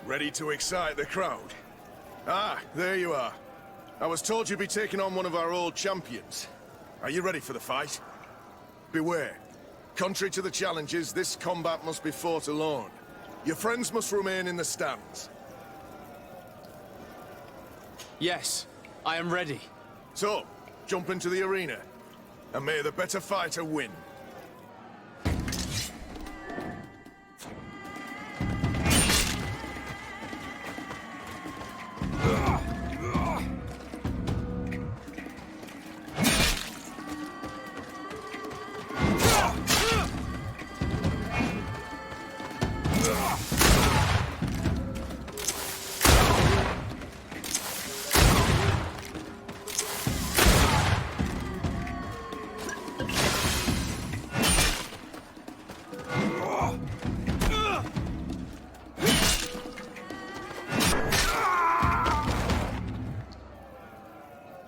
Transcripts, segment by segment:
Ready to excite the crowd? Ah, there you are. I was told you'd be taking on one of our old champions. Are you ready for the fight? Beware. Contrary to the challenges, this combat must be fought alone. Your friends must remain in the stands. Yes, I am ready. So, jump into the arena, and may the better fighter win.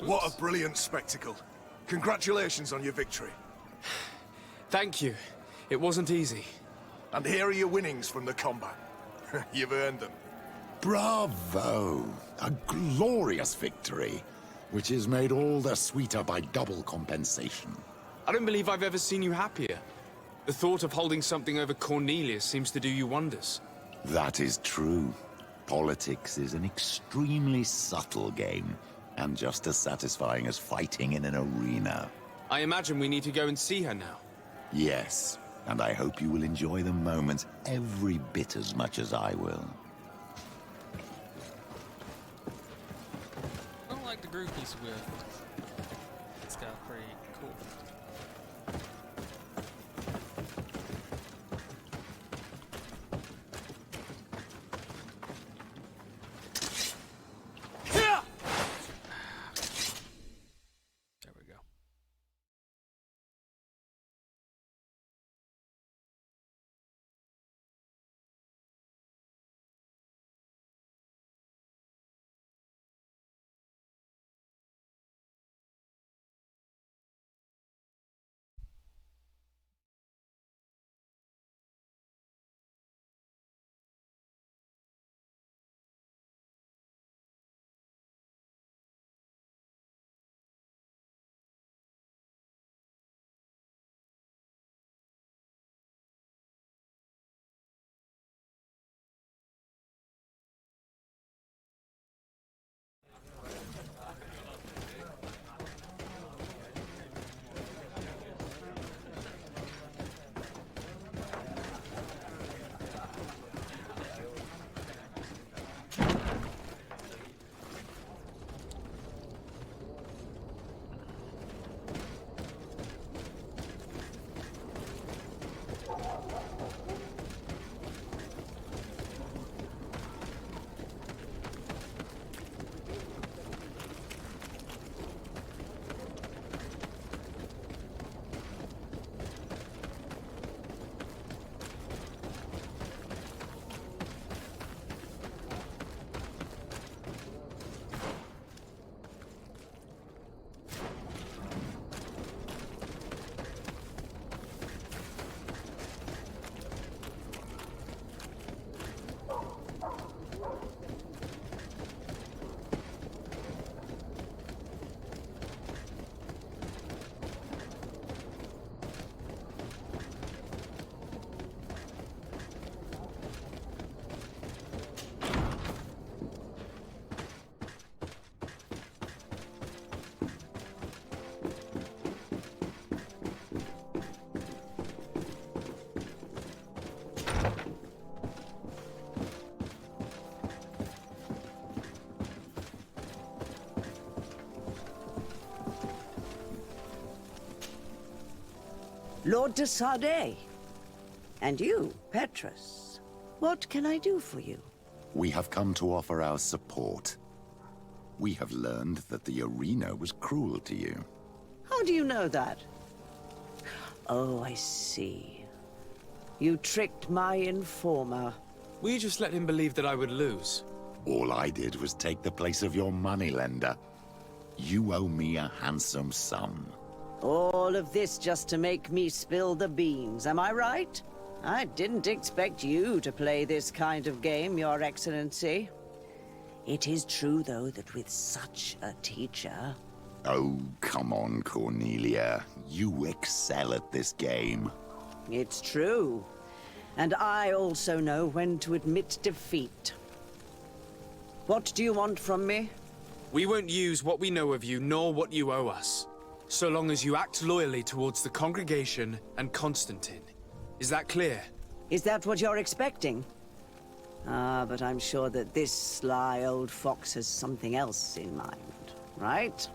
What a brilliant spectacle. Congratulations on your victory. Thank you. It wasn't easy. And here are your winnings from the combat. You've earned them. Bravo! A glorious victory, which is made all the sweeter by double compensation. I don't believe I've ever seen you happier. The thought of holding something over Cornelius seems to do you wonders. That is true. Politics is an extremely subtle game, and just as satisfying as fighting in an arena. I imagine we need to go and see her now. Yes, and I hope you will enjoy the moment every bit as much as I will. I don't like the groupies with this guy. Pretty cool. There we go. Lord de Sardet. And you, Petrus. What can I do for you? We have come to offer our support. We have learned that the arena was cruel to you. How do you know that? Oh, I see. You tricked my informer. Will you just let him believe that I would lose? All I did was take the place of your moneylender. You owe me a handsome sum. All of this just to make me spill the beans, am I right? I didn't expect you to play this kind of game, Your Excellency. It is true, though, that with such a teacher... Oh, come on, Cornelia. You excel at this game. It's true. And I also know when to admit defeat. What do you want from me? We won't use what we know of you, nor what you owe us, so long as you act loyally towards the congregation and Constantine. Is that clear? Is that what you're expecting? Ah, but I'm sure that this sly old fox has something else in mind, right?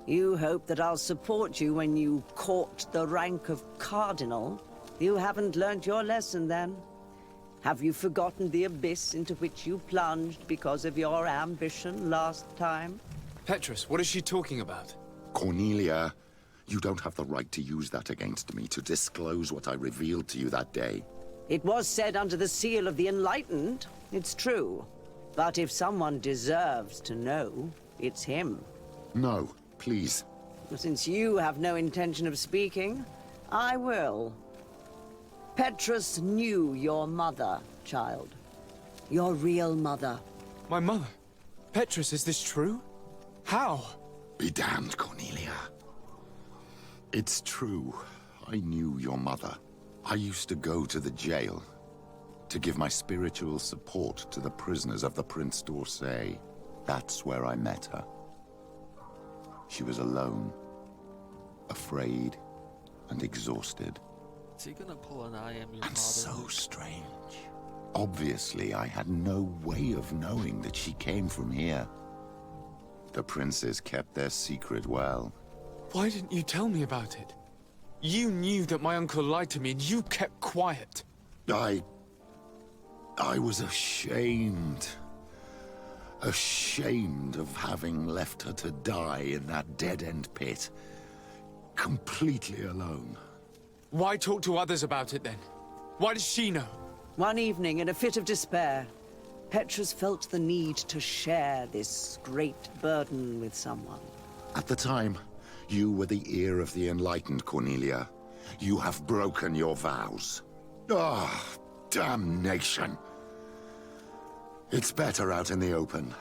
You hope that I'll support you when you court the rank of cardinal? You haven't learnt your lesson, then? Have you forgotten the abyss into which you plunged because of your ambition last time? Petrus, what is she talking about? Cornelia, you don't have the right to use that against me, to disclose what I revealed to you that day. It was said under the seal of the Enlightened. It's true. But if someone deserves to know, it's him. No, please. Since you have no intention of speaking, I will. Petrus knew your mother, child. Your real mother. My mother? Petrus, is this true? How? Be damned, Cornelia. It's true. I knew your mother. I used to go to the jail to give my spiritual support to the prisoners of the Prince d'Orsay. That's where I met her. She was alone, afraid, and exhausted. Is he gonna pull an I am your And father? so strange. Obviously, I had no way of knowing that she came from here. The princes kept their secret well. Why didn't you tell me about it? You knew that my uncle lied to me and you kept quiet. I was ashamed. Ashamed of having left her to die in that dead-end pit. Completely alone. Why talk to others about it then? Why does she know? One evening, in a fit of despair, Petrus felt the need to share this great burden with someone. At the time, you were the ear of the enlightened, Cornelia. You have broken your vows. Ah, damnation. It's better out in the open.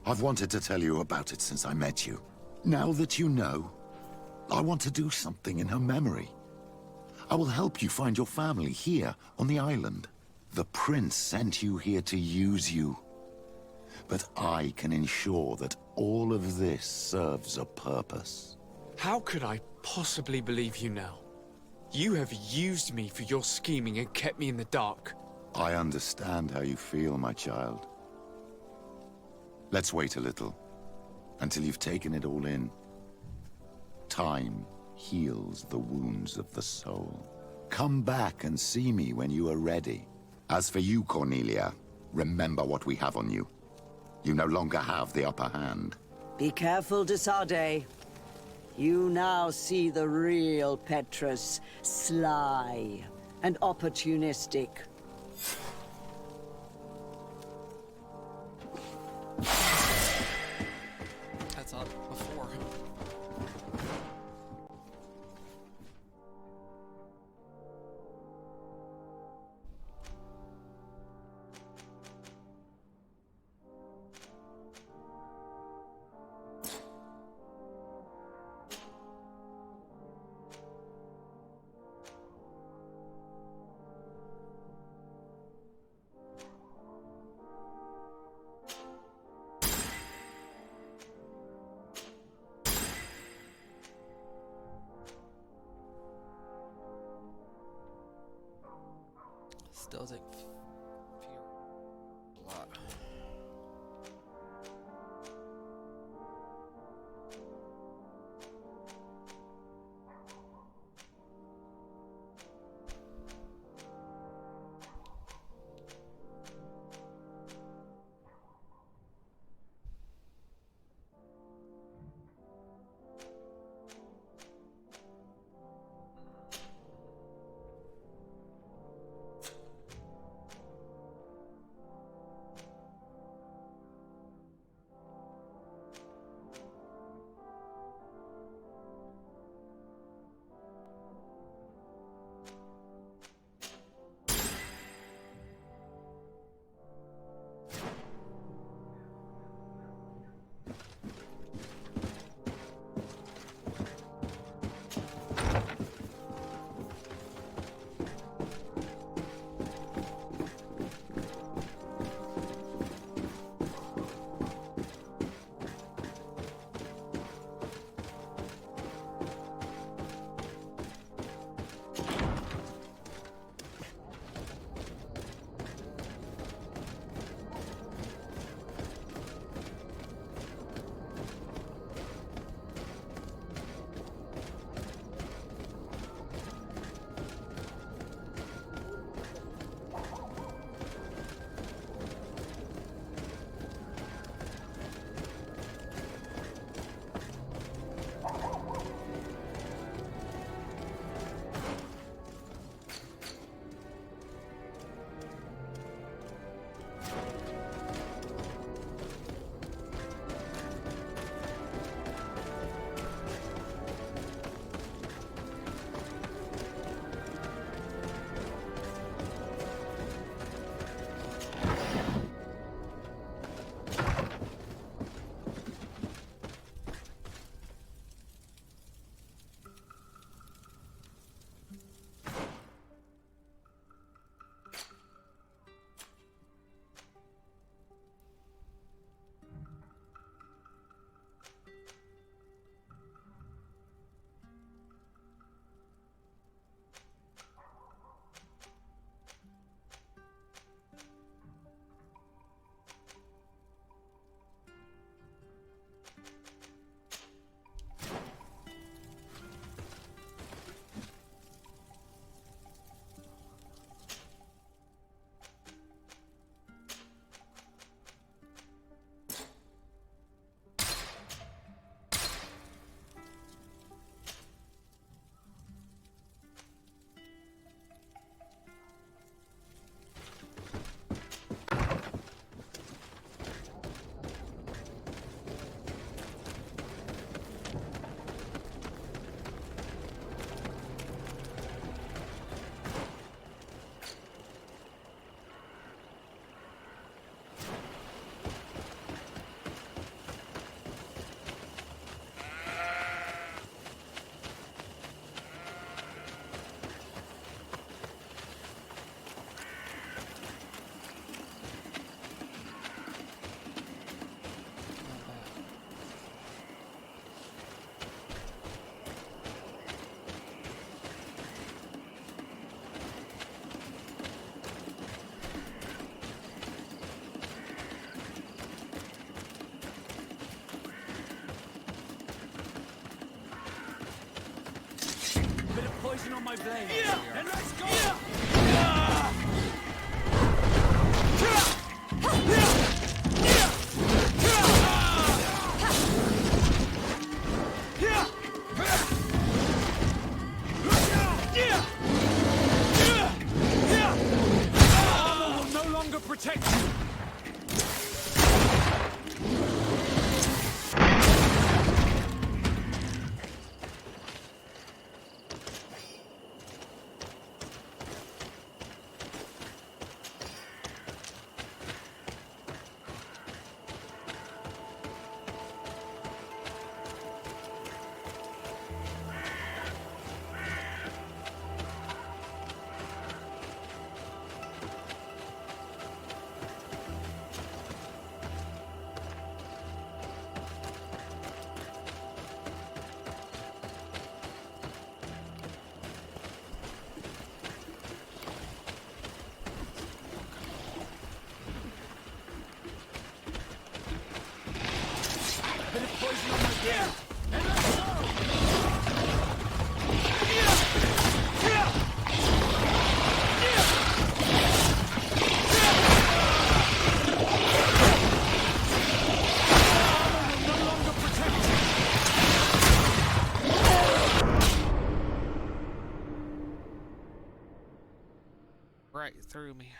I've wanted to tell you about it since I met you. Now that you know, I want to do something in her memory. I will help you find your family here on the island. The prince sent you here to use you. But I can ensure that all of this serves a purpose. How could I possibly believe you now? You have used me for your scheming and kept me in the dark. I understand how you feel, my child. Let's wait a little, until you've taken it all in. Time heals the wounds of the soul. Come back and see me when you are ready. As for you, Cornelia, remember what we have on you. You no longer have the upper hand. Be careful, de Sade. You now see the real Petrus, sly and opportunistic. That's up before. Still doesn't feel blood. my blade. And let's go! Armor will no longer protect you. Right through me.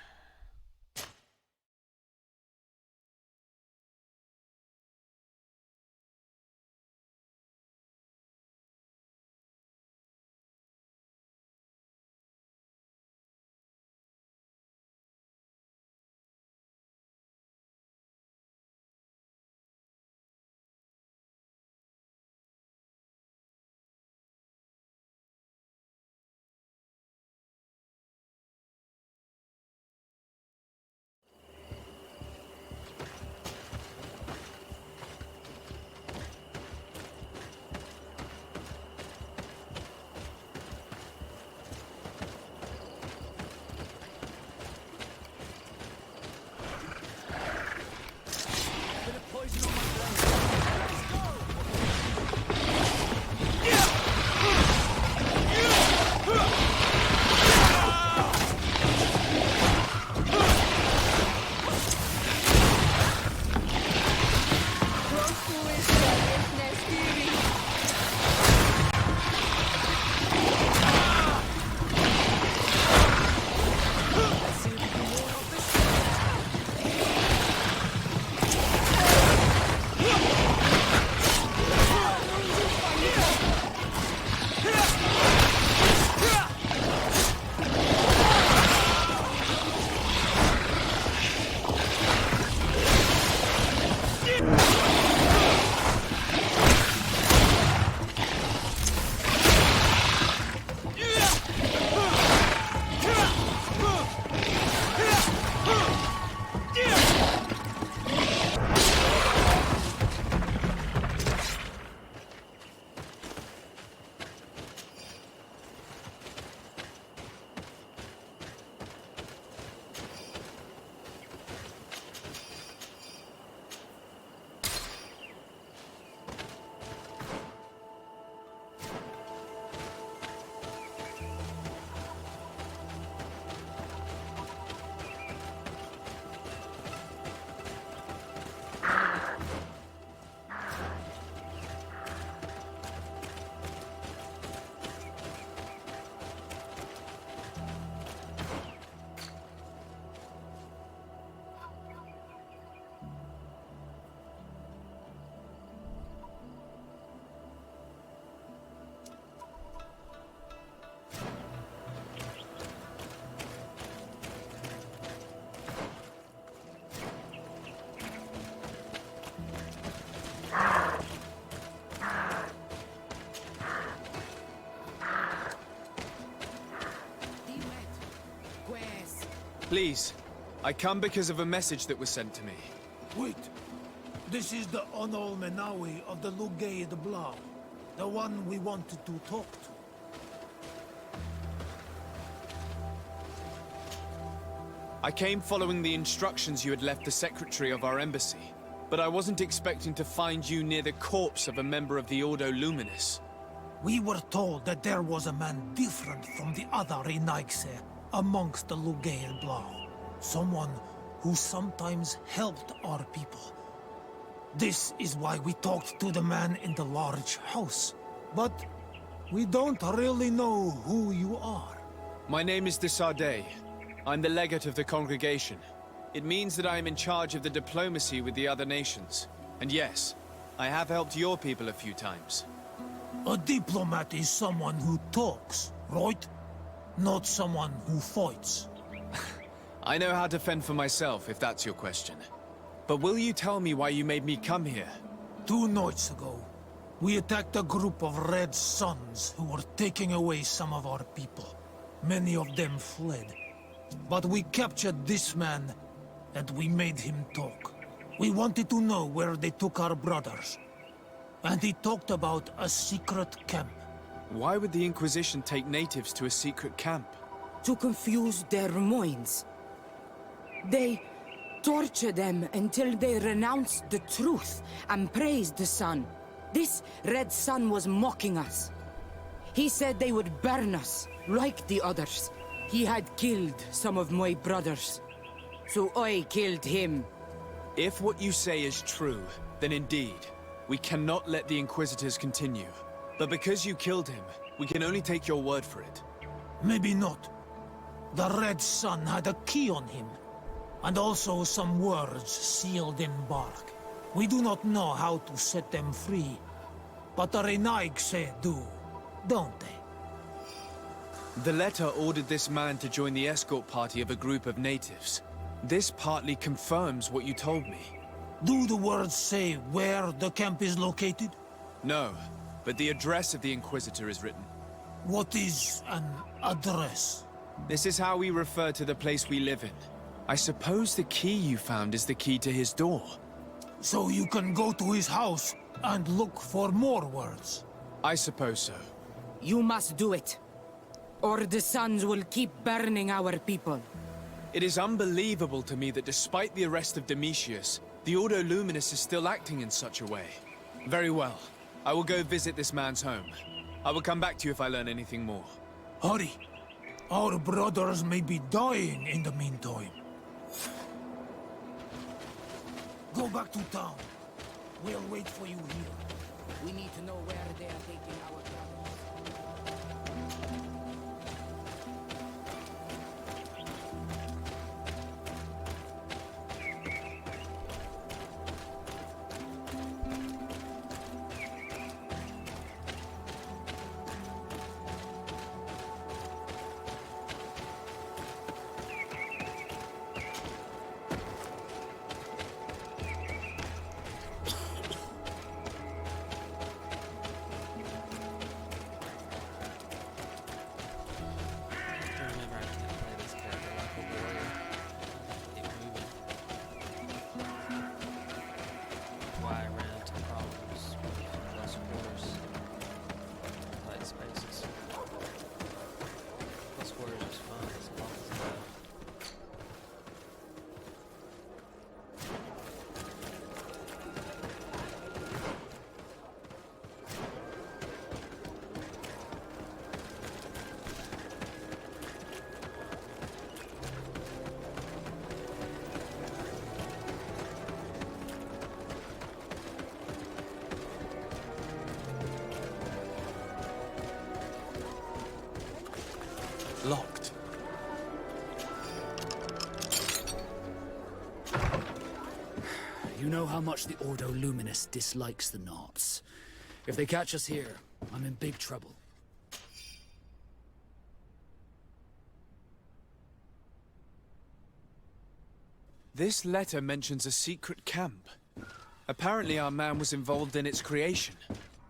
Please, I come because of a message that was sent to me. Wait. This is the Onol Menawi of the Lugay de Blau. The one we wanted to talk to. I came following the instructions you had left the secretary of our embassy, but I wasn't expecting to find you near the corpse of a member of the Ordo Luminis. We were told that there was a man different from the other Renaigse amongst the Lugael Blau. Someone who sometimes helped our people. This is why we talked to the man in the large house. But we don't really know who you are. My name is de Sardet. I'm the legate of the congregation. It means that I am in charge of the diplomacy with the other nations. And yes, I have helped your people a few times. A diplomat is someone who talks, right? Not someone who fights. I know how to fend for myself, if that's your question. But will you tell me why you made me come here? 2 nights ago, we attacked a group of Red Suns who were taking away some of our people. Many of them fled. But we captured this man, and we made him talk. We wanted to know where they took our brothers. And he talked about a secret camp. Why would the Inquisition take natives to a secret camp? To confuse their minds. They torture them until they renounce the truth and praise the sun. This Red Sun was mocking us. He said they would burn us, like the others. He had killed some of my brothers, so I killed him. If what you say is true, then indeed, we cannot let the Inquisitors continue. But because you killed him, we can only take your word for it. Maybe not. The Red Sun had a key on him. And also some words sealed in bark. We do not know how to set them free. But the Renaigse do, don't they? The letter ordered this man to join the escort party of a group of natives. This partly confirms what you told me. Do the words say where the camp is located? No, but the address of the Inquisitor is written. What is an address? This is how we refer to the place we live in. I suppose the key you found is the key to his door. So you can go to his house and look for more words? I suppose so. You must do it, or the suns will keep burning our people. It is unbelievable to me that despite the arrest of Domitius, the Ordo Luminous is still acting in such a way. Very well. I will go visit this man's home. I will come back to you if I learn anything more. Hurry. Our brothers may be dying in the meantime. Go back to town. We'll wait for you here. We need to know where they are taking our brothers. I remember I can play this character like a warrior. Keep moving. Why I ran into problems with close quarters. Tight spaces. Close quarters is fun as long as Locked. You know how much the Ordo Luminous dislikes the Knots. If they catch us here, I'm in big trouble. This letter mentions a secret camp. Apparently our man was involved in its creation.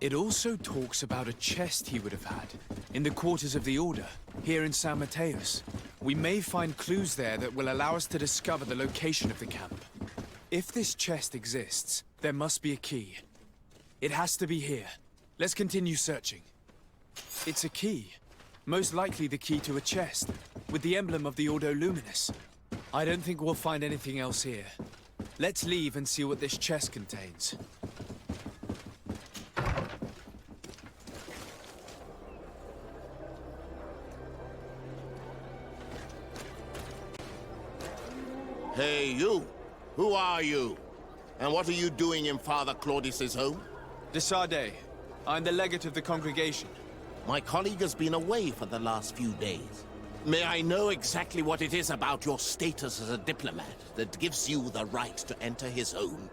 It also talks about a chest he would have had, in the quarters of the Order, here in San Mateus. We may find clues there that will allow us to discover the location of the camp. If this chest exists, there must be a key. It has to be here. Let's continue searching. It's a key. Most likely the key to a chest, with the emblem of the Ordo Luminous. I don't think we'll find anything else here. Let's leave and see what this chest contains. Hey, you! Who are you? And what are you doing in Father Claudius's home? De Sardet. I'm the legate of the congregation. My colleague has been away for the last few days. May I know exactly what it is about your status as a diplomat that gives you the right to enter his home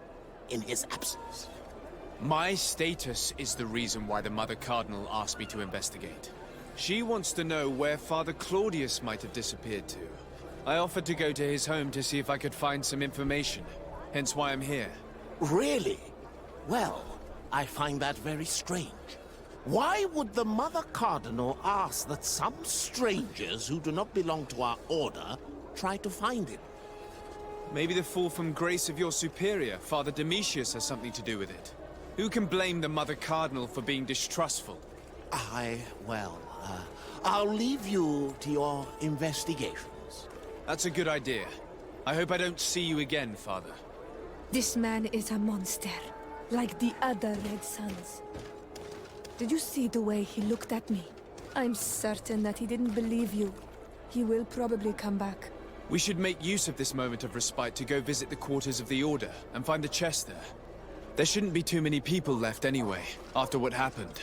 in his absence? My status is the reason why the Mother Cardinal asked me to investigate. She wants to know where Father Claudius might have disappeared to. I offered to go to his home to see if I could find some information, hence why I'm here. Really? Well, I find that very strange. Why would the Mother Cardinal ask that some strangers who do not belong to our order try to find him? Maybe the fall from grace of your superior, Father Domitius, has something to do with it. Who can blame the Mother Cardinal for being distrustful? I'll leave you to your investigations. That's a good idea. I hope I don't see you again, Father. This man is a monster, like the other Red Suns. Did you see the way he looked at me? I'm certain that he didn't believe you. He will probably come back. We should make use of this moment of respite to go visit the quarters of the Order and find the chest there. There shouldn't be too many people left anyway, after what happened.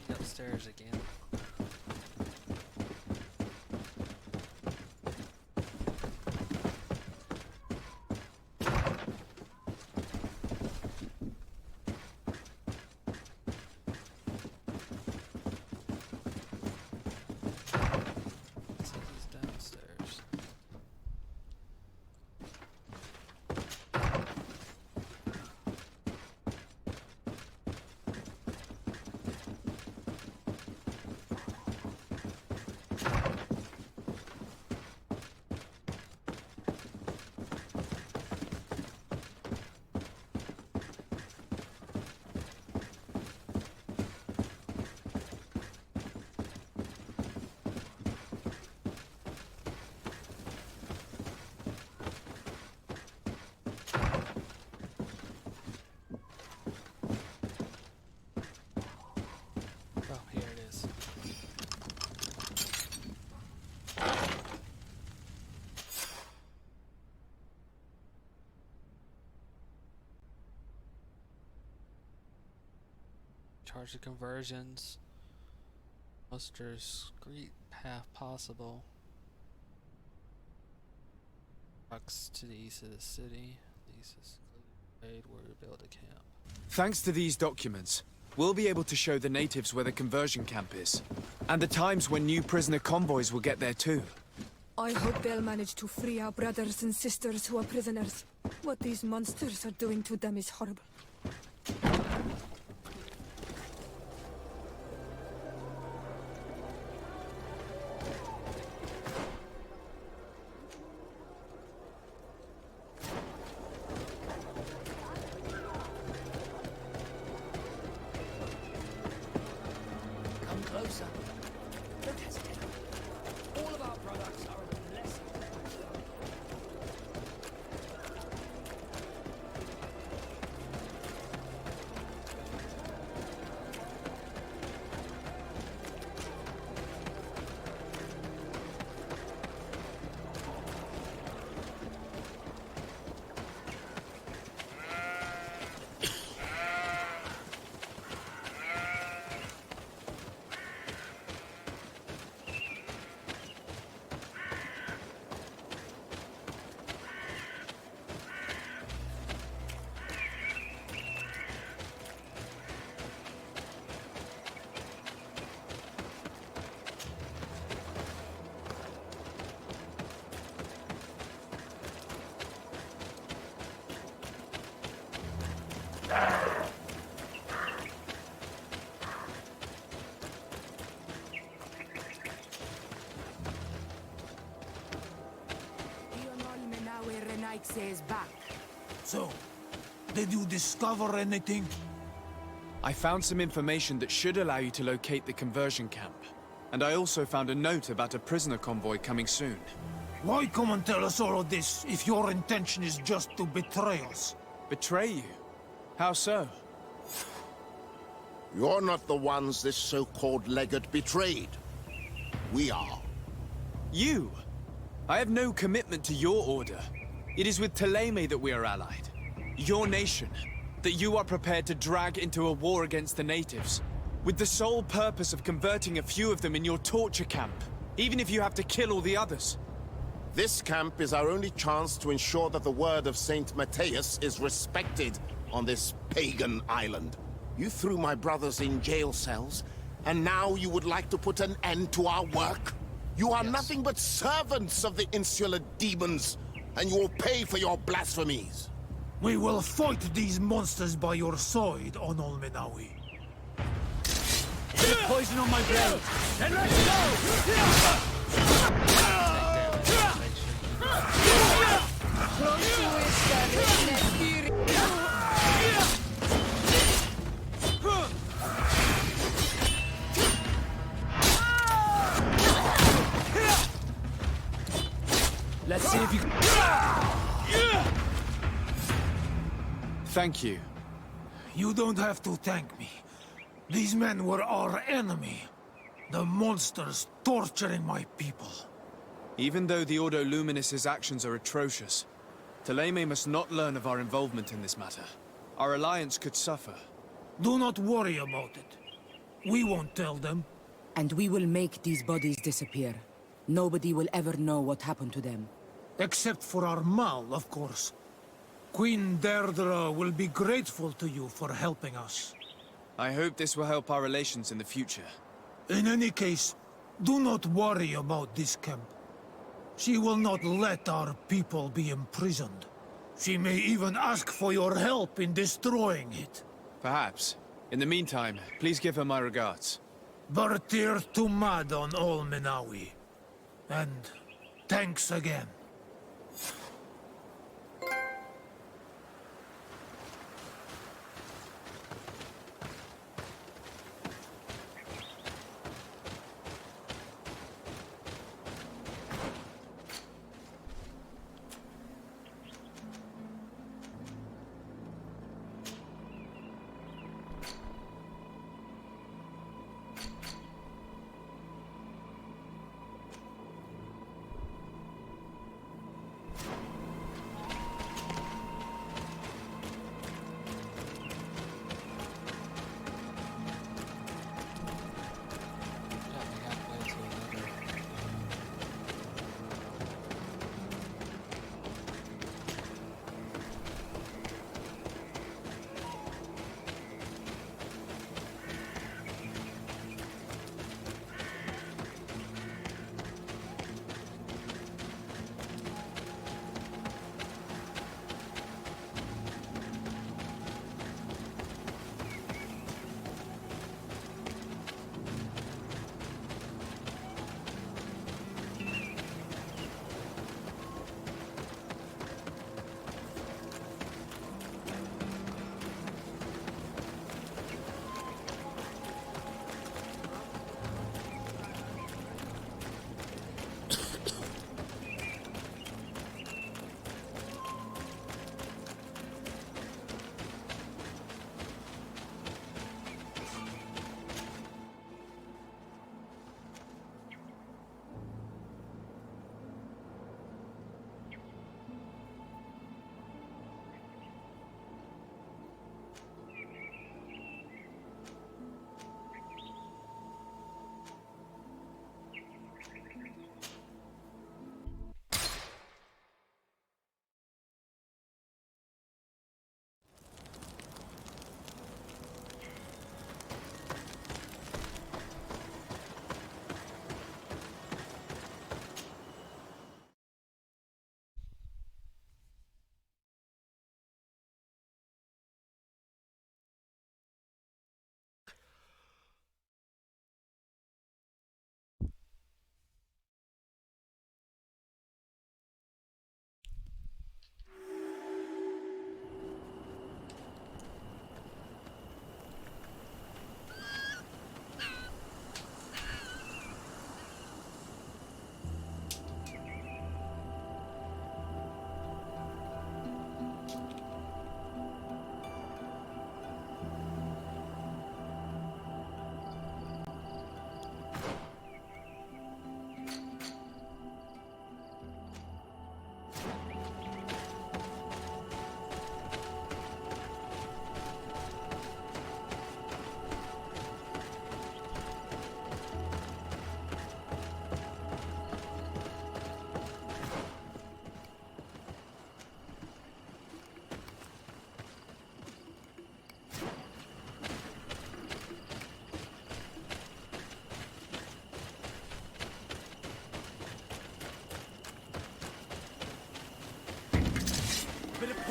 Upstairs again. So he's downstairs. Oh, here it is. Charge of conversions. Most discrete path possible. Rocks to the east of the city. The east is made where we build a camp. Thanks to these documents, we'll be able to show the natives where the conversion camp is. And the times when new prisoner convoys will get there too. I hope they'll manage to free our brothers and sisters who are prisoners. What these monsters are doing to them is horrible. Come closer. Don't hesitate. All of our products are of a lesser. Alexei's back. So, did you discover anything? I found some information that should allow you to locate the conversion camp. And I also found a note about a prisoner convoy coming soon. Why come and tell us all of this if your intention is just to betray us? Betray you? How so? You're not the ones this so-called legate betrayed. We are. You? I have no commitment to your order. It is with Thélème that we are allied. Your nation, that you are prepared to drag into a war against the natives, with the sole purpose of converting a few of them in your torture camp, even if you have to kill all the others. This camp is our only chance to ensure that the word of Saint Matthias is respected on this pagan island. You threw my brothers in jail cells, and now you would like to put an end to our work? You are nothing but servants of the insular demons, and you will pay for your blasphemies. We will fight these monsters by your side, Onol Menawi. Poison on my blade! Then let's go! Let's see if you... Thank you. You don't have to thank me. These men were our enemy. The monsters torturing my people. Even though the Ordo Luminis' actions are atrocious, Thélème must not learn of our involvement in this matter. Our alliance could suffer. Do not worry about it. We won't tell them. And we will make these bodies disappear. Nobody will ever know what happened to them. Except for our Mal, of course. Queen Deirdre will be grateful to you for helping us. I hope this will help our relations in the future. In any case, do not worry about this camp. She will not let our people be imprisoned. She may even ask for your help in destroying it. Perhaps. In the meantime, please give her my regards. Bartir Tumad on all Menawi. And thanks again.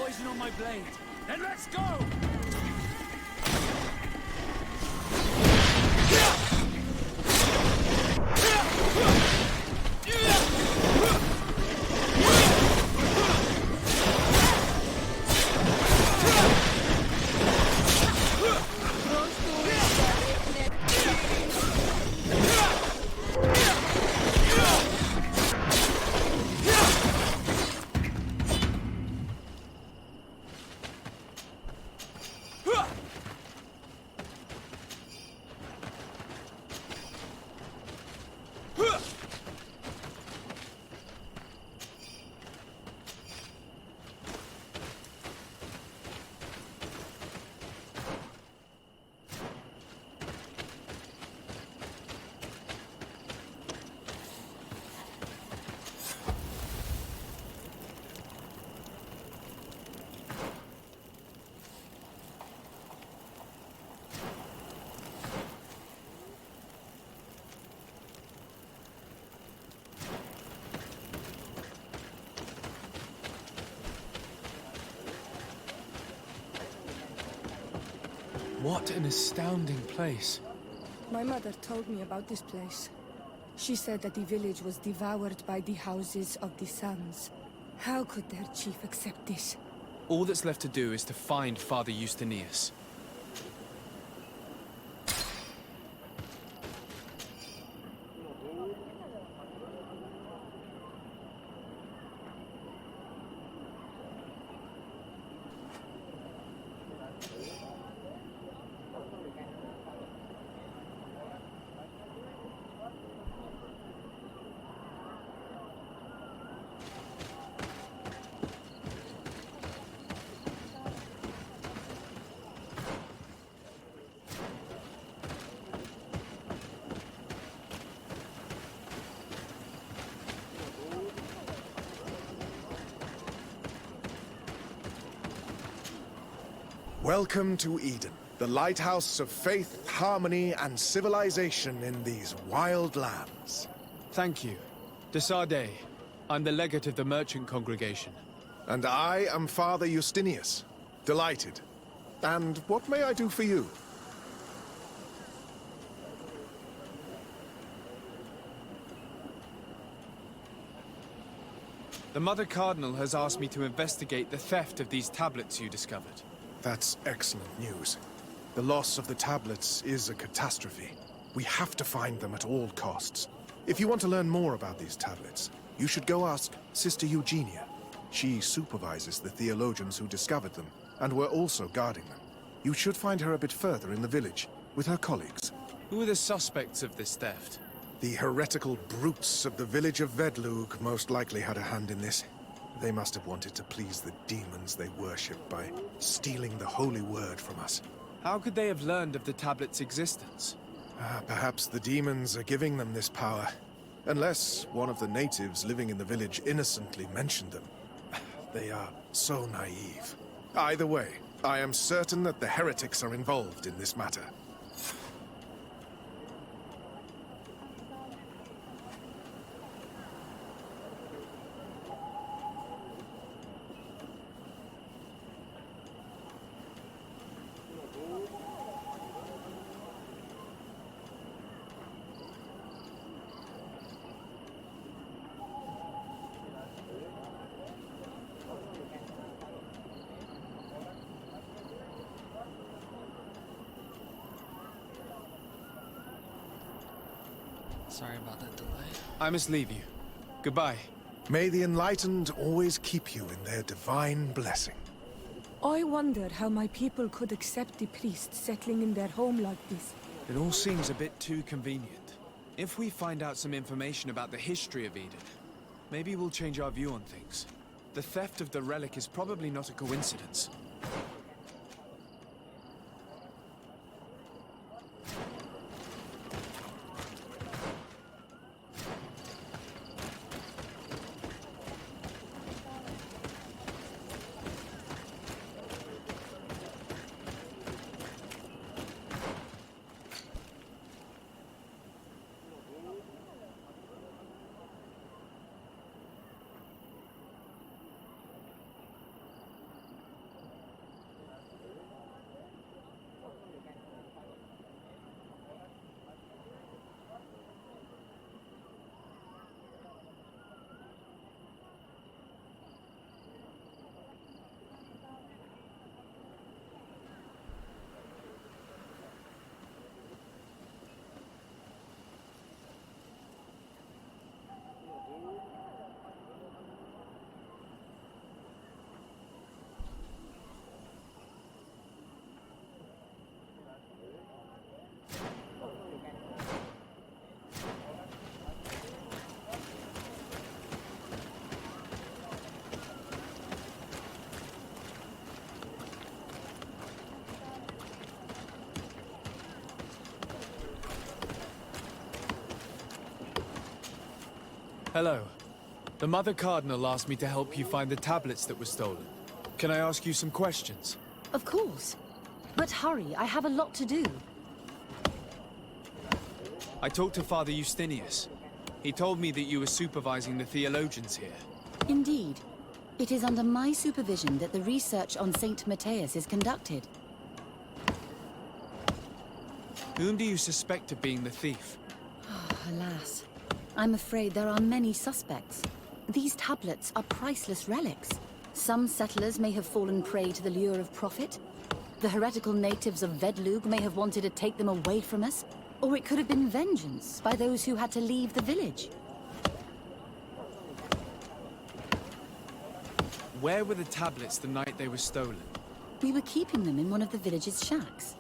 poison on my blade. Then let's go! What an astounding place. My mother told me about this place. She said that the village was devoured by the houses of the sons. How could their chief accept this? All that's left to do is to find Father Justinius. Welcome to Eden, the lighthouse of faith, harmony, and civilization in these wild lands. Thank you. Desarde. I'm the legate of the merchant congregation. And I am Father Justinius. Delighted. And what may I do for you? The Mother Cardinal has asked me to investigate the theft of these tablets you discovered. That's excellent news. The loss of the tablets is a catastrophe. We have to find them at all costs. If you want to learn more about these tablets, you should go ask Sister Eugenia. She supervises the theologians who discovered them, and were also guarding them. You should find her a bit further in the village, with her colleagues. Who are the suspects of this theft? The heretical brutes of the village of Vedlug most likely had a hand in this. They must have wanted to please the demons they worship by stealing the holy word from us. How could they have learned of the tablet's existence? Perhaps the demons are giving them this power. Unless one of the natives living in the village innocently mentioned them. They are so naive. Either way, I am certain that the heretics are involved in this matter. Sorry about that delay. I must leave you. Goodbye. May the enlightened always keep you in their divine blessing. I wonder how my people could accept the priest settling in their home like this. It all seems a bit too convenient. If we find out some information about the history of Eden, maybe we'll change our view on things. The theft of the relic is probably not a coincidence. Hello. The Mother Cardinal asked me to help you find the tablets that were stolen. Can I ask you some questions? Of course. But hurry, I have a lot to do. I talked to Father Justinius. He told me that you were supervising the theologians here. Indeed. It is under my supervision that the research on Saint Matthias is conducted. Whom do you suspect of being the thief? Alas. I'm afraid there are many suspects. These tablets are priceless relics. Some settlers may have fallen prey to the lure of profit. The heretical natives of Vedlug may have wanted to take them away from us. Or it could have been vengeance by those who had to leave the village. Where were the tablets the night they were stolen? We were keeping them in one of the village's shacks.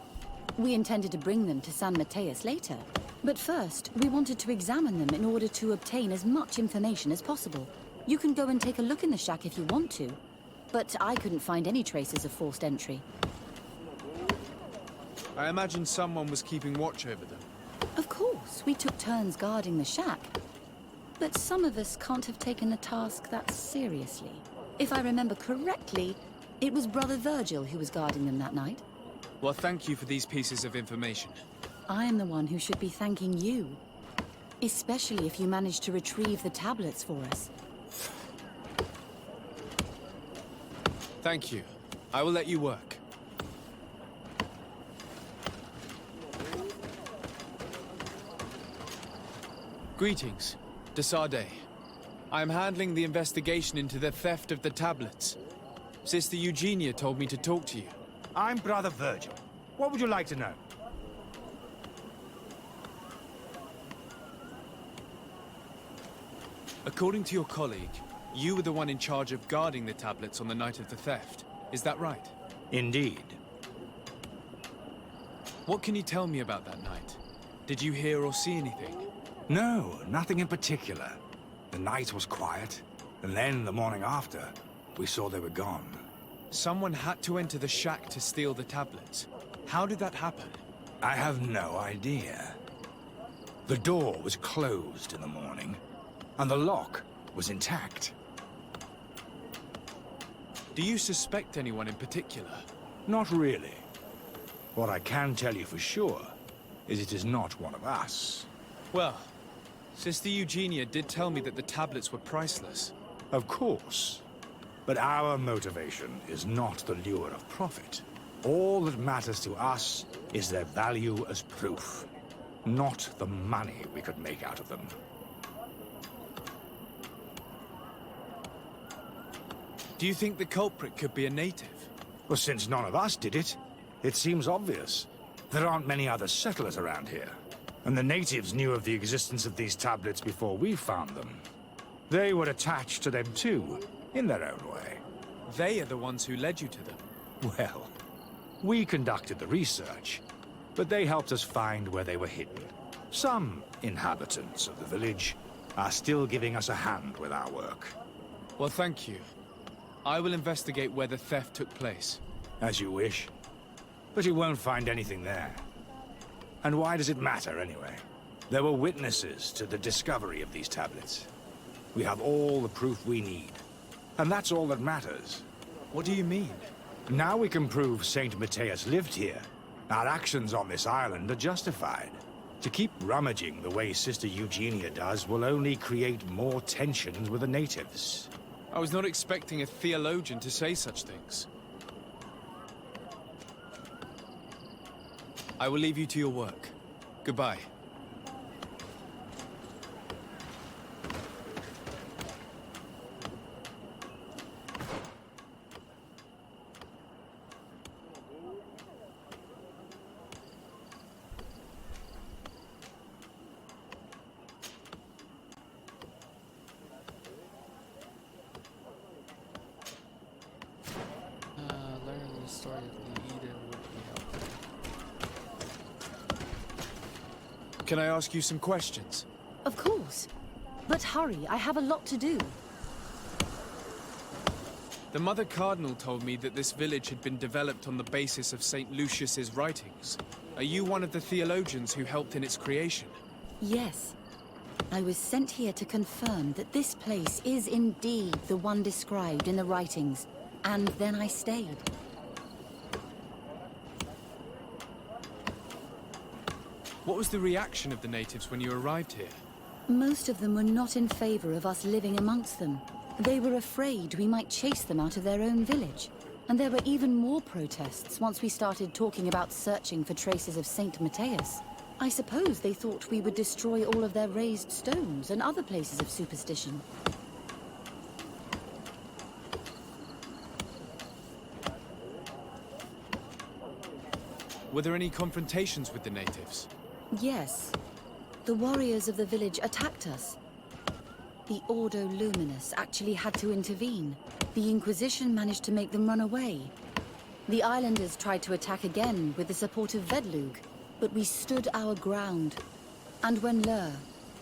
We intended to bring them to San Matthias later. But first, we wanted to examine them in order to obtain as much information as possible. You can go and take a look in the shack if you want to. But I couldn't find any traces of forced entry. I imagine someone was keeping watch over them. Of course, we took turns guarding the shack. But some of us can't have taken the task that seriously. If I remember correctly, it was Brother Virgil who was guarding them that night. Well, thank you for these pieces of information. I am the one who should be thanking you. Especially if you managed to retrieve the tablets for us. Thank you. I will let you work. Greetings, Desade. I am handling the investigation into the theft of the tablets. Sister Eugenia told me to talk to you. I'm Brother Virgil. What would you like to know? According to your colleague, you were the one in charge of guarding the tablets on the night of the theft. Is that right? Indeed. What can you tell me about that night? Did you hear or see anything? No, nothing in particular. The night was quiet, and then the morning after, we saw they were gone. Someone had to enter the shack to steal the tablets. How did that happen? I have no idea. The door was closed in the morning, and the lock was intact. Do you suspect anyone in particular? Not really. What I can tell you for sure is it is not one of us. Well, Sister Eugenia did tell me that the tablets were priceless. Of course. But our motivation is not the lure of profit. All that matters to us is their value as proof, not the money we could make out of them. Do you think the culprit could be a native? Well, since none of us did it, it seems obvious. There aren't many other settlers around here. And the natives knew of the existence of these tablets before we found them. They were attached to them too, in their own way. They are the ones who led you to them. Well, we conducted the research, but they helped us find where they were hidden. Some inhabitants of the village are still giving us a hand with our work. Well, thank you. I will investigate where the theft took place. As you wish. But you won't find anything there. And why does it matter, anyway? There were witnesses to the discovery of these tablets. We have all the proof we need. And that's all that matters. What do you mean? Now we can prove Saint Matthias lived here. Our actions on this island are justified. To keep rummaging the way Sister Eugenia does will only create more tensions with the natives. I was not expecting a theologian to say such things. I will leave you to your work. Goodbye. Learning the story of the Eden would be helpful. Can I ask you some questions? Of course. But hurry, I have a lot to do. The Mother Cardinal told me that this village had been developed on the basis of St. Lucius's writings. Are you one of the theologians who helped in its creation? Yes. I was sent here to confirm that this place is indeed the one described in the writings, and then I stayed. What was the reaction of the natives when you arrived here? Most of them were not in favor of us living amongst them. They were afraid we might chase them out of their own village. And there were even more protests once we started talking about searching for traces of Saint Matthias. I suppose they thought we would destroy all of their raised stones and other places of superstition. Were there any confrontations with the natives? Yes. The warriors of the village attacked us. The Ordo Luminous actually had to intervene. The Inquisition managed to make them run away. The islanders tried to attack again with the support of Vedlug, but we stood our ground. And when Lur,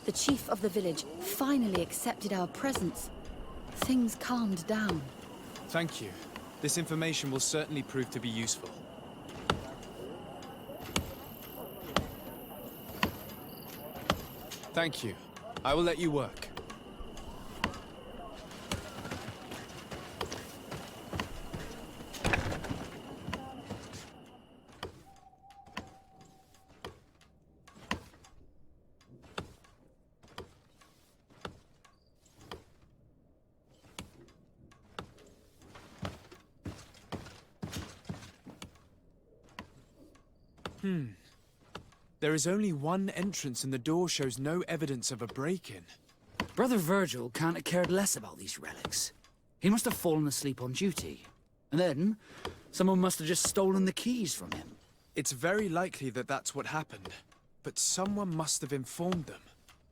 the chief of the village, finally accepted our presence, things calmed down. Thank you. This information will certainly prove to be useful. Thank you. I will let you work. There is only one entrance and the door shows no evidence of a break-in. Brother Virgil can't have cared less about these relics. He must have fallen asleep on duty. And then, someone must have just stolen the keys from him. It's very likely that that's what happened, but someone must have informed them.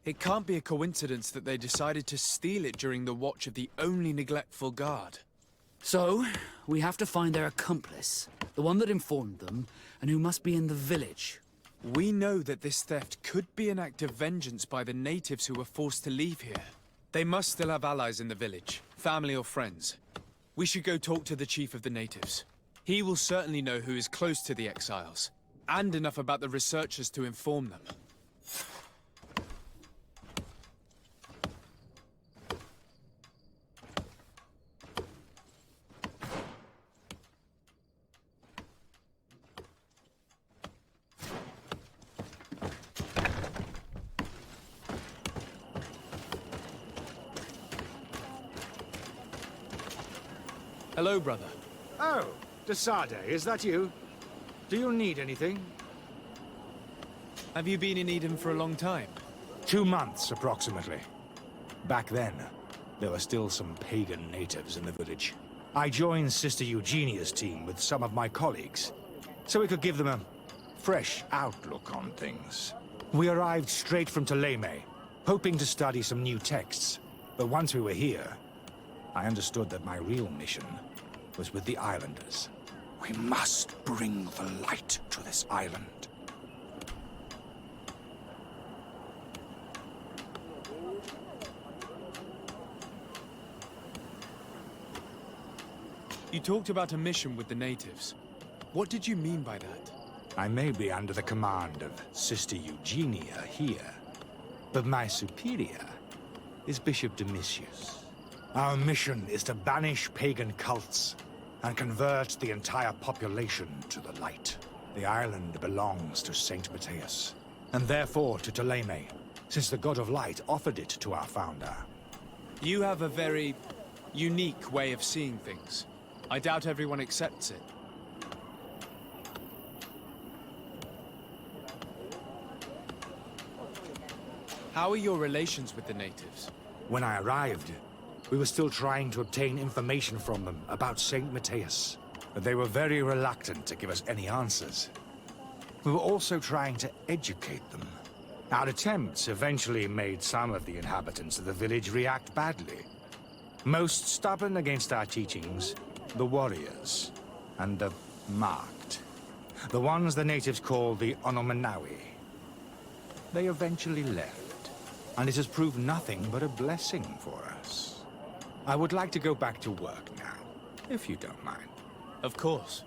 It can't be a coincidence that they decided to steal it during the watch of the only neglectful guard. So, we have to find their accomplice, the one that informed them, and who must be in the village. We know that this theft could be an act of vengeance by the natives who were forced to leave here. They must still have allies in the village, family or friends. We should go talk to the chief of the natives. He will certainly know who is close to the exiles, and enough about the researchers to inform them. Hello, brother. Oh, Desade, is that you? Do you need anything? Have you been in Eden for a long time? 2 months, approximately. Back then, there were still some pagan natives in the village. I joined Sister Eugenia's team with some of my colleagues, so we could give them a fresh outlook on things. We arrived straight from Ptolemy, hoping to study some new texts. But once we were here, I understood that my real mission was with the islanders. We must bring the light to this island. You talked about a mission with the natives. What did you mean by that? I may be under the command of Sister Eugenia here, but my superior is Bishop Domitius. Our mission is to banish pagan cults and convert the entire population to the light. The island belongs to Saint Matthias, and therefore to Ptolemy, since the God of Light offered it to our founder. You have a very unique way of seeing things. I doubt everyone accepts it. How are your relations with the natives? When I arrived, we were still trying to obtain information from them about Saint Matthias, but they were very reluctant to give us any answers. We were also trying to educate them. Our attempts eventually made some of the inhabitants of the village react badly. Most stubborn against our teachings, the warriors, and the marked. The ones the natives call the Onomanawi. They eventually left, and it has proved nothing but a blessing for us. I would like to go back to work now, if you don't mind. Of course.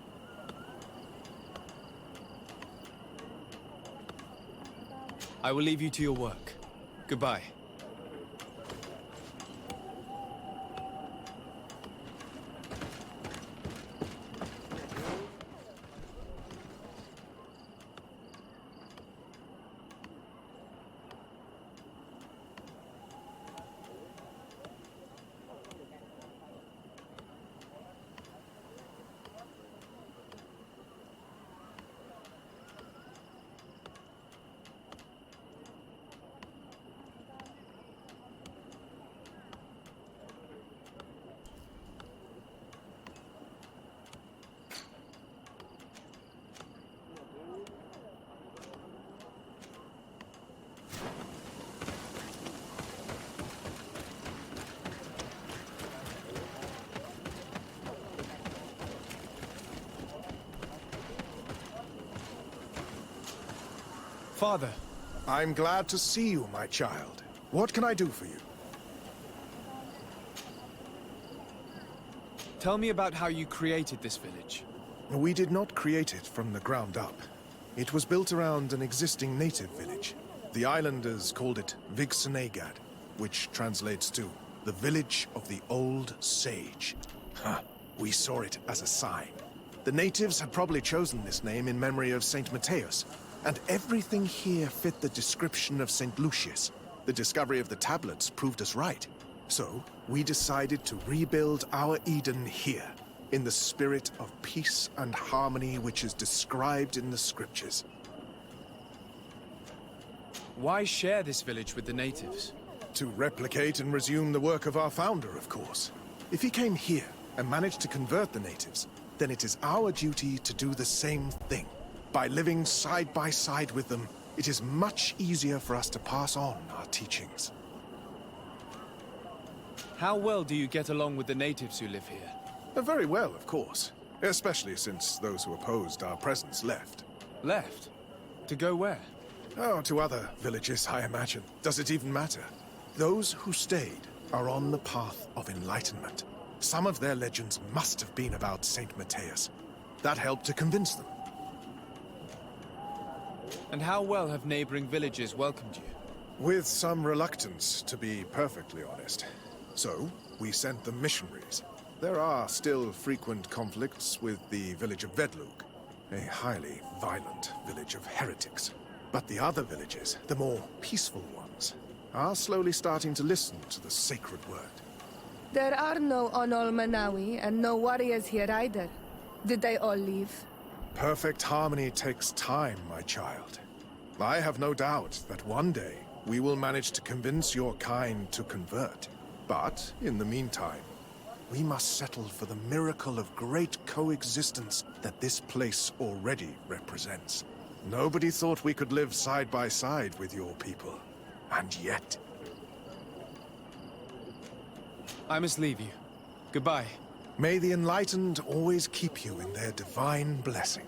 I will leave you to your work. Goodbye. Father. I'm glad to see you, my child. What can I do for you? Tell me about how you created this village. We did not create it from the ground up. It was built around an existing native village. The islanders called it Vigsenegad, which translates to the Village of the Old Sage. We saw it as a sign. The natives had probably chosen this name in memory of Saint Matthias, and everything here fit the description of Saint Lucius. The discovery of the tablets proved us right. So, we decided to rebuild our Eden here, in the spirit of peace and harmony which is described in the scriptures. Why share this village with the natives? To replicate and resume the work of our founder, of course. If he came here and managed to convert the natives, then it is our duty to do the same thing. By living side by side with them, it is much easier for us to pass on our teachings. How well do you get along with the natives who live here? Very well, of course. Especially since those who opposed our presence left. Left? To go where? Oh, to other villages, I imagine. Does it even matter? Those who stayed are on the path of enlightenment. Some of their legends must have been about Saint Matthias. That helped to convince them. And how well have neighboring villages welcomed you? With some reluctance, to be perfectly honest. So, we sent them missionaries. There are still frequent conflicts with the village of Vedlug, a highly violent village of heretics. But the other villages, the more peaceful ones, are slowly starting to listen to the sacred word. There are no Onol Manawi and no warriors here either. Did they all leave? Perfect harmony takes time, my child. I have no doubt that one day we will manage to convince your kind to convert. But, in the meantime, we must settle for the miracle of great coexistence that this place already represents. Nobody thought we could live side by side with your people. And yet... I must leave you. Goodbye. May the enlightened always keep you in their divine blessing.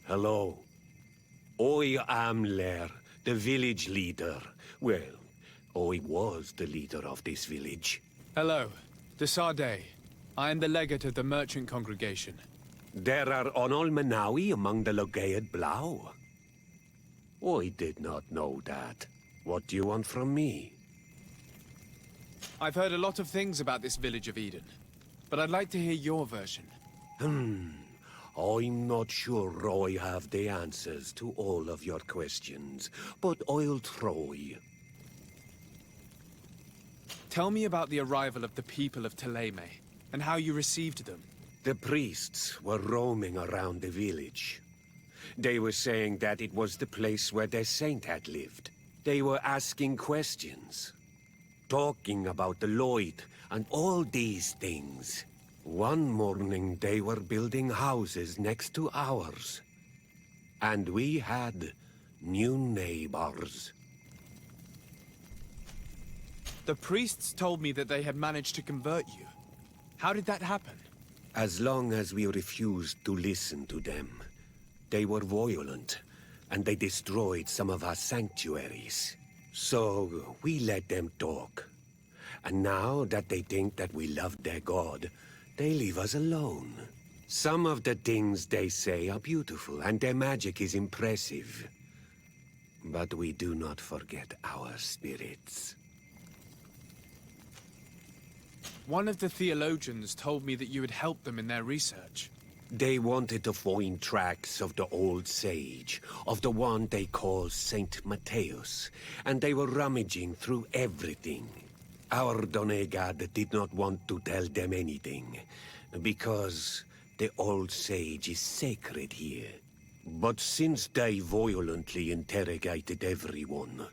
Hello. I am Lair, the village leader. Well, I was the leader of this village. Hello. Desade. I am the legate of the merchant congregation. There are Onol Manawi among the Logead Blau. I did not know that. What do you want from me? I've heard a lot of things about this village of Eden, but I'd like to hear your version. I'm not sure I have the answers to all of your questions, but I'll try. Tell me about the arrival of the people of Teleme, and how you received them. The priests were roaming around the village. They were saying that it was the place where their saint had lived. They were asking questions. talking about the Lloyd and all these things. One morning they were building houses next to ours. And we had new neighbors. The priests told me that they had managed to convert you. How did that happen? As long as we refused to listen to them, they were violent, and they destroyed some of our sanctuaries. So we let them talk. And now that they think that we love their god, they leave us alone. Some of the things they say are beautiful, and their magic is impressive. But we do not forget our spirits. One of the theologians told me that you had helped them in their research. They wanted to find tracks of the old sage, of the one they call Saint Matthäus, and they were rummaging through everything. Our Donegad did not want to tell them anything, because the old sage is sacred here. But since they violently interrogated everyone,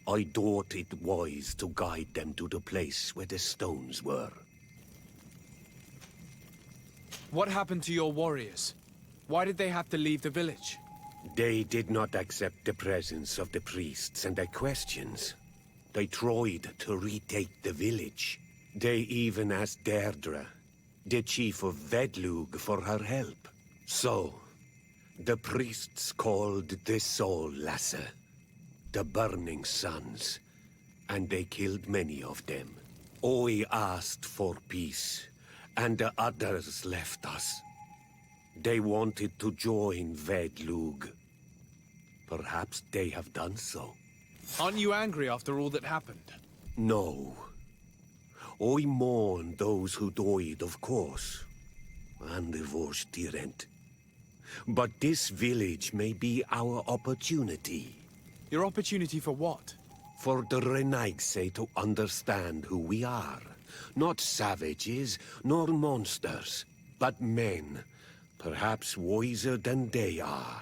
I thought it wise to guide them to the place where the stones were. What happened to your warriors? Why did they have to leave the village? They did not accept the presence of the priests and their questions. They tried to retake the village. They even asked Deirdre, the chief of Vedlug, for her help. So, the priests called the Soul Lasser, the Burning Suns, and they killed many of them. I asked for peace, and the others left us. They wanted to join Vedlug. Perhaps they have done so. Aren't you angry after all that happened? No. I mourn those who died, of course, and the Vorstyrent. But this village may be our opportunity. Your opportunity for what? For the Renaigse to understand who we are. Not savages, nor monsters, but men, perhaps wiser than they are.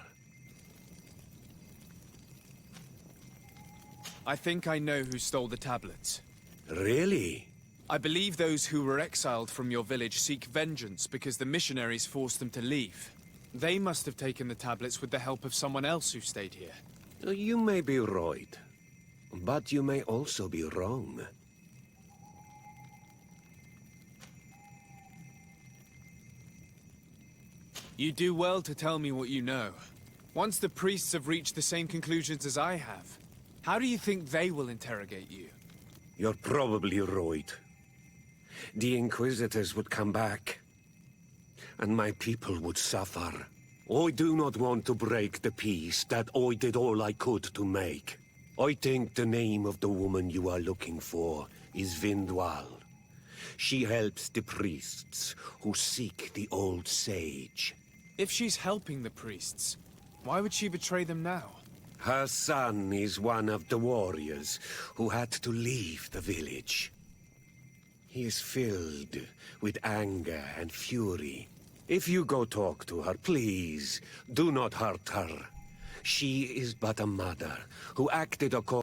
I think I know who stole the tablets. Really? I believe those who were exiled from your village seek vengeance because the missionaries forced them to leave. They must have taken the tablets with the help of someone else who stayed here. You may be right, but you may also be wrong. You do well to tell me what you know. Once the priests have reached the same conclusions as I have, how do you think they will interrogate you? You're probably right. The Inquisitors would come back, and my people would suffer. I do not want to break the peace that I did all I could to make. I think the name of the woman you are looking for is Vindwal. She helps the priests who seek the old sage. If she's helping the priests, why would she betray them now? Her son is one of the warriors who had to leave the village. He is filled with anger and fury. If you go talk to her, please, do not hurt her. She is but a mother who acted according